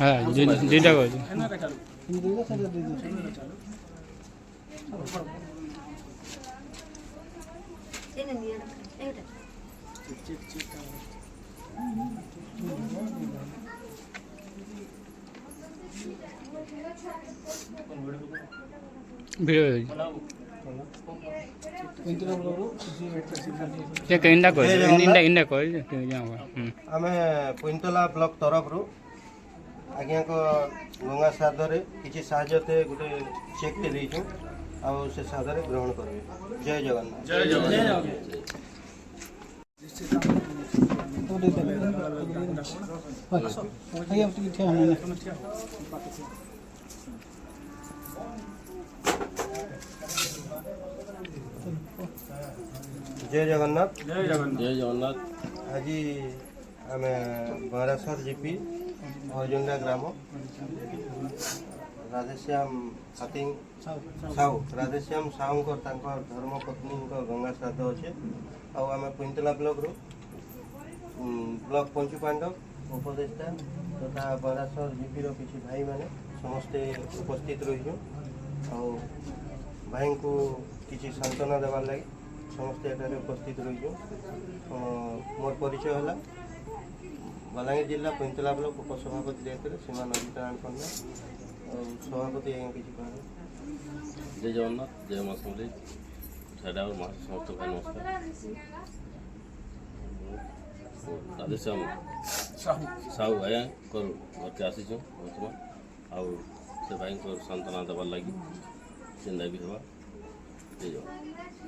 हाँ दुईटा कहूँ भिडियो इंडा कह इंडा कह आम पुंतला ब्लॉक तरफ रू आज्ञा को गंगा श्राद्ध किसी साहते गोटे चेक टे देचु आ से श्राद्ध ग्रहण करेंगे। जय जगन्नाथ। जय जगन्नाथ। जय जगन्नाथ। जय जगन्नाथ। जय जगन्नाथ। आज आम बरासर जीपी अजुंडा ग्राम राधेश्याम साहू राधेश्याम साहू धर्मपत्नी गंगा श्राद्ध अच्छे आम पुंतला ब्लॉक रू ब्लॉक पंचुपांडव उपदेष्टा तथा बरासर जीपी किसी भाई मैंने समस्ते उपस्थित रही भाई को किसी सांत्वना देवार लगे समस्ते एठारे उपस्थित रही मोर परिचय है बलांगीर जिला पुंतला ब्लॉक उपसभापति दायित्व सीमा नदीनारायण पंडा सभापति आज्ञा किसी कह। जय जगन्नाथ। जय माँ समलेई साढ़ा और माँ समस्त भाई नमस्कार। राधेश्याम साहू भाई घर के आसी वर्तमान आउ से भाई को सांत्वना देवार लगी चिंता भी हवा। जय जगन्नाथ।